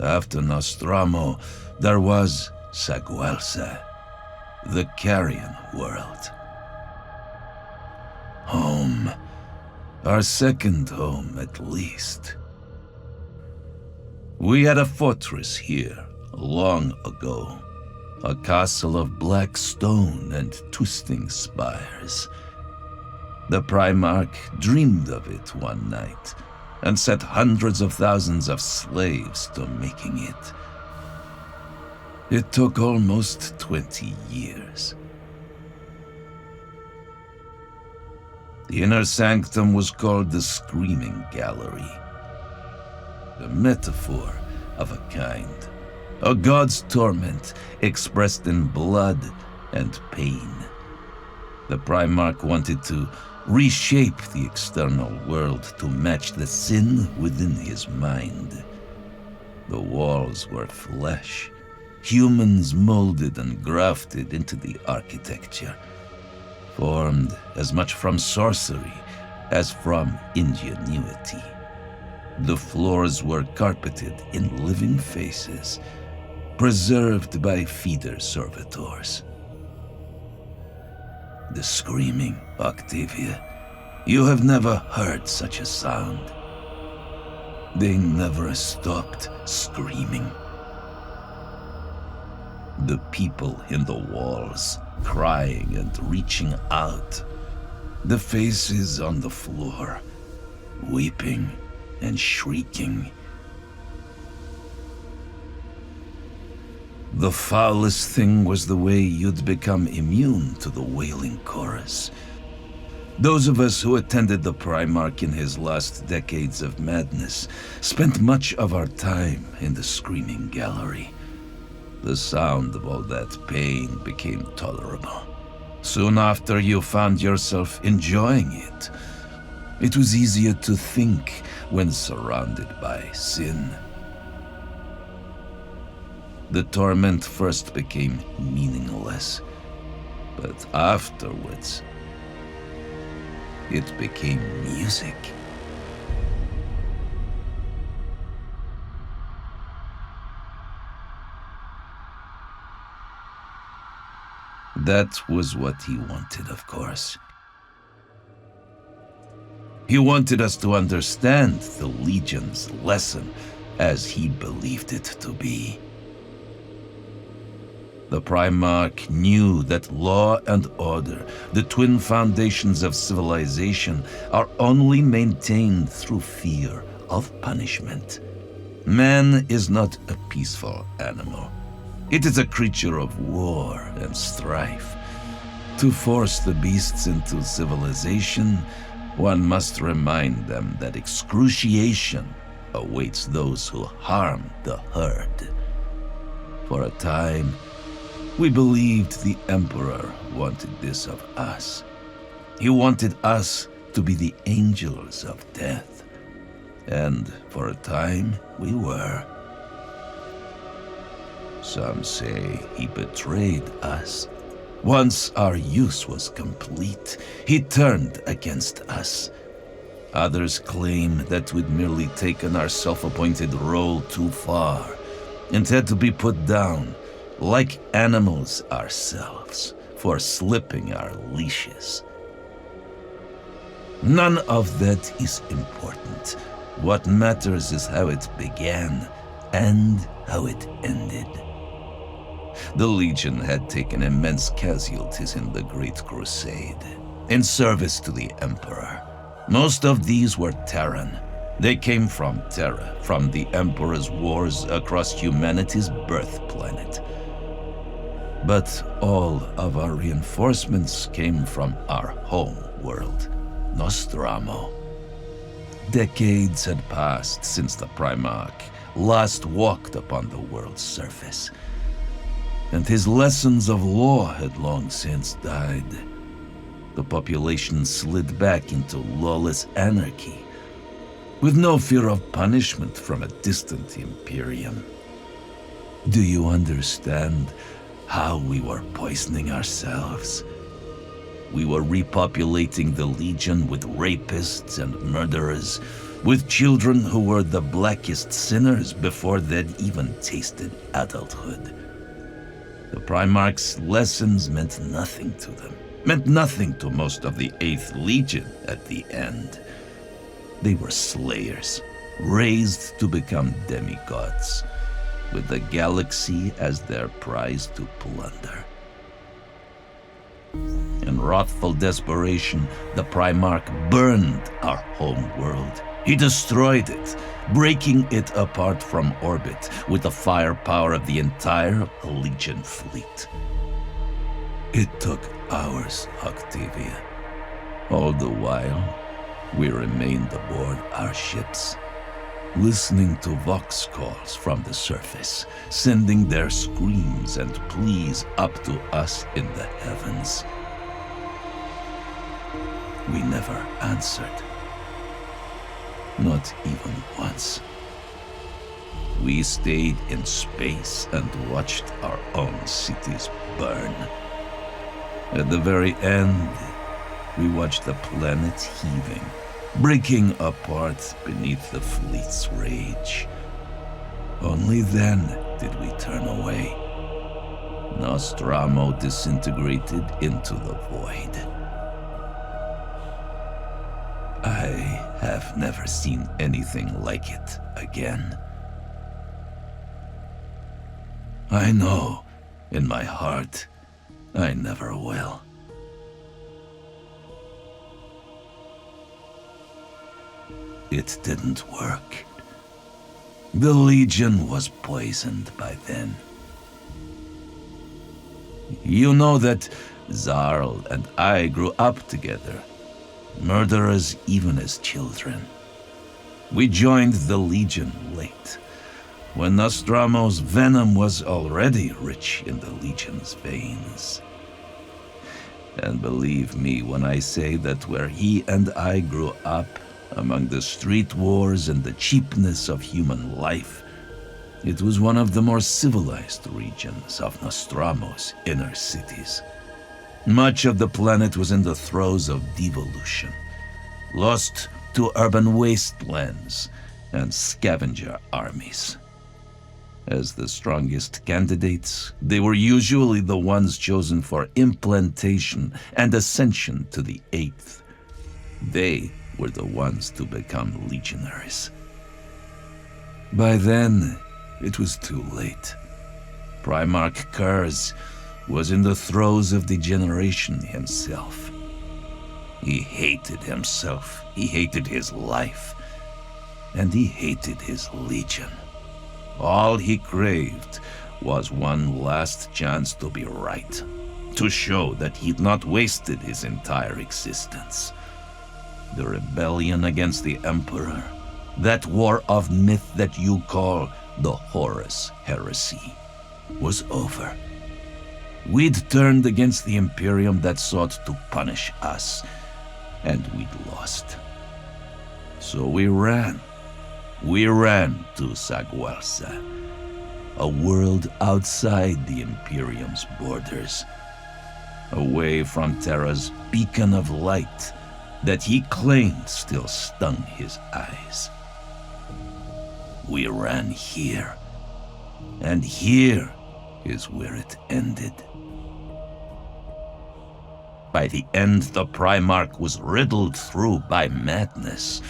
after Nostromo, there was Saguarosa, the Carrion World. Home. Our second home, at least. We had a fortress here, long ago. A castle of black stone and twisting spires. The Primarch dreamed of it one night, and set hundreds of thousands of slaves to making it. It took almost 20 years. The inner sanctum was called the Screaming Gallery. A metaphor of a kind. A god's torment expressed in blood and pain. The Primarch wanted to reshape the external world to match the sin within his mind. The walls were flesh, humans molded and grafted into the architecture, formed as much from sorcery as from ingenuity. The floors were carpeted in living faces, preserved by feeder servitors. The screaming, Octavia. You have never heard such a sound. They never stopped screaming. The people in the walls, crying and reaching out. The faces on the floor, weeping and shrieking. The foulest thing was the way you'd become immune to the wailing chorus. Those of us who attended the Primarch in his last decades of madness spent much of our time in the Screaming Gallery. The sound of all that pain became tolerable. Soon after, you found yourself enjoying it. It was easier to think when surrounded by sin. The torment first became meaningless, but afterwards, it became music. That was what he wanted, of course. He wanted us to understand the Legion's lesson as he believed it to be. The Primarch knew that law and order, the twin foundations of civilization, are only maintained through fear of punishment. Man is not a peaceful animal. It is a creature of war and strife. To force the beasts into civilization, one must remind them that excruciation awaits those who harm the herd. For a time, we believed the Emperor wanted this of us. He wanted us to be the angels of death. And for a time, we were. Some say he betrayed us. Once our use was complete, he turned against us. Others claim that we'd merely taken our self-appointed role too far and had to be put down, like animals ourselves, for slipping our leashes. None of that is important. What matters is how it began and how it ended. The Legion had taken immense casualties in the Great Crusade, in service to the Emperor. Most of these were Terran. They came from Terra, from the Emperor's wars across humanity's birth planet. But all of our reinforcements came from our home world, Nostromo. Decades had passed since the Primarch last walked upon the world's surface, and his lessons of law had long since died. The population slid back into lawless anarchy, with no fear of punishment from a distant Imperium. Do you understand how we were poisoning ourselves? We were repopulating the Legion with rapists and murderers, with children who were the blackest sinners before they'd even tasted adulthood. The Primarch's lessons meant nothing to them, meant nothing to most of the 8th Legion at the end. They were slayers, raised to become demigods, with the galaxy as their prize to plunder. In wrathful desperation, the Primarch burned our home world. He destroyed it, breaking it apart from orbit with the firepower of the entire Legion fleet. It took hours, Octavia. All the while, we remained aboard our ships, listening to vox calls from the surface, sending their screams and pleas up to us in the heavens. We never answered. Not even once. We stayed in space and watched our own cities burn. At the very end, we watched the planet heaving, breaking apart beneath the fleet's rage. Only then did we turn away. Nostromo disintegrated into the void. I have never seen anything like it again. I know, in my heart, I never will. It didn't work. The Legion was poisoned by then. You know that Zarl and I grew up together, murderers even as children. We joined the Legion late, when Nostromo's venom was already rich in the Legion's veins. And believe me when I say that where he and I grew up, among the street wars and the cheapness of human life, it was one of the more civilized regions of Nostromo's inner cities. Much of the planet was in the throes of devolution, lost to urban wastelands and scavenger armies. As the strongest candidates, they were usually the ones chosen for implantation and ascension to the 8th. They were the ones to become legionaries. By then, it was too late. Primarch Curze was in the throes of degeneration himself. He hated himself, he hated his life, and he hated his Legion. All he craved was one last chance to be right, to show that he'd not wasted his entire existence. The rebellion against the Emperor, that war of myth that you call the Horus Heresy, was over. We'd turned against the Imperium that sought to punish us, and we'd lost. So we ran. We ran to Saguarosa, a world outside the Imperium's borders, away from Terra's beacon of light that he claimed still stung his eyes. We ran here, and here is where it ended. By the end, the Primarch was riddled through by madness.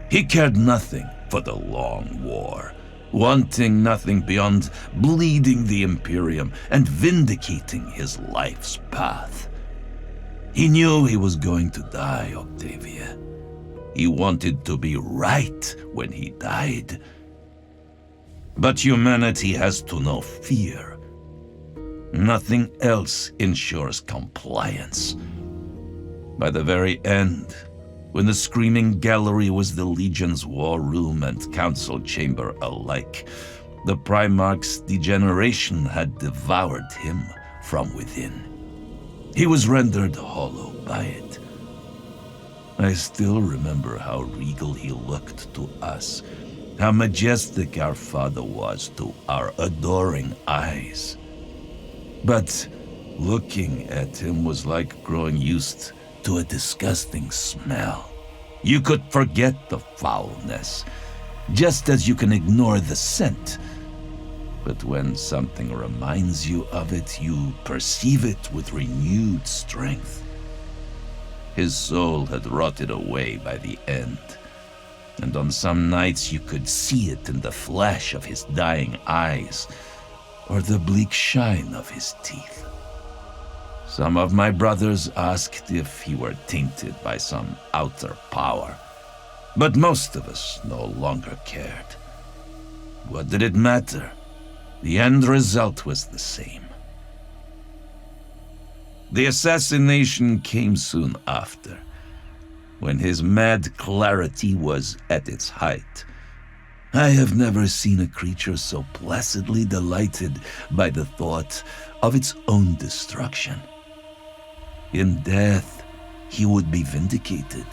He cared nothing for the long war, wanting nothing beyond bleeding the Imperium and vindicating his life's path. He knew he was going to die, Octavia. He wanted to be right when he died. But humanity has to know fear. Nothing else ensures compliance. By the very end, when the Screaming Gallery was the Legion's war room and council chamber alike, the Primarch's degeneration had devoured him from within. He was rendered hollow by it. I still remember how regal he looked to us, how majestic our father was to our adoring eyes. But looking at him was like growing used to a disgusting smell. You could forget the foulness, just as you can ignore the scent. But when something reminds you of it, you perceive it with renewed strength. His soul had rotted away by the end, and on some nights you could see it in the flash of his dying eyes, or the bleak shine of his teeth. Some of my brothers asked if he were tainted by some outer power, but most of us no longer cared. What did it matter? The end result was the same. The assassination came soon after, when his mad clarity was at its height. I have never seen a creature so placidly delighted by the thought of its own destruction. In death, he would be vindicated.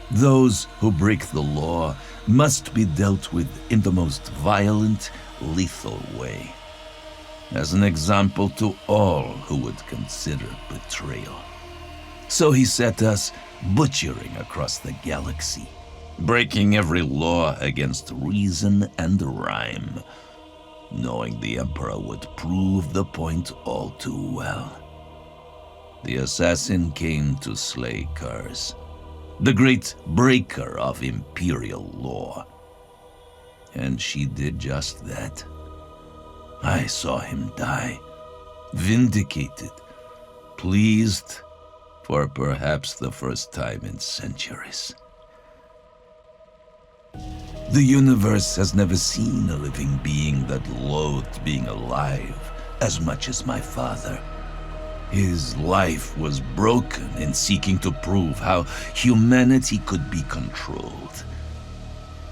Those who break the law must be dealt with in the most violent, lethal way, as an example to all who would consider betrayal. So he set us butchering across the galaxy, breaking every law against reason and rhyme, knowing the Emperor would prove the point all too well. The assassin came to slay Curze, the great breaker of imperial law. And she did just that. I saw him die, vindicated, pleased for perhaps the first time in centuries. The universe has never seen a living being that loathed being alive as much as my father. His life was broken in seeking to prove how humanity could be controlled.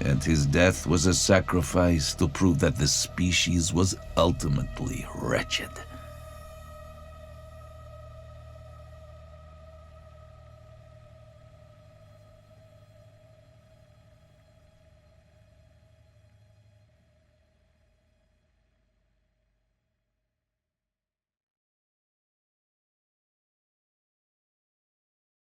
And his death was a sacrifice to prove that the species was ultimately wretched.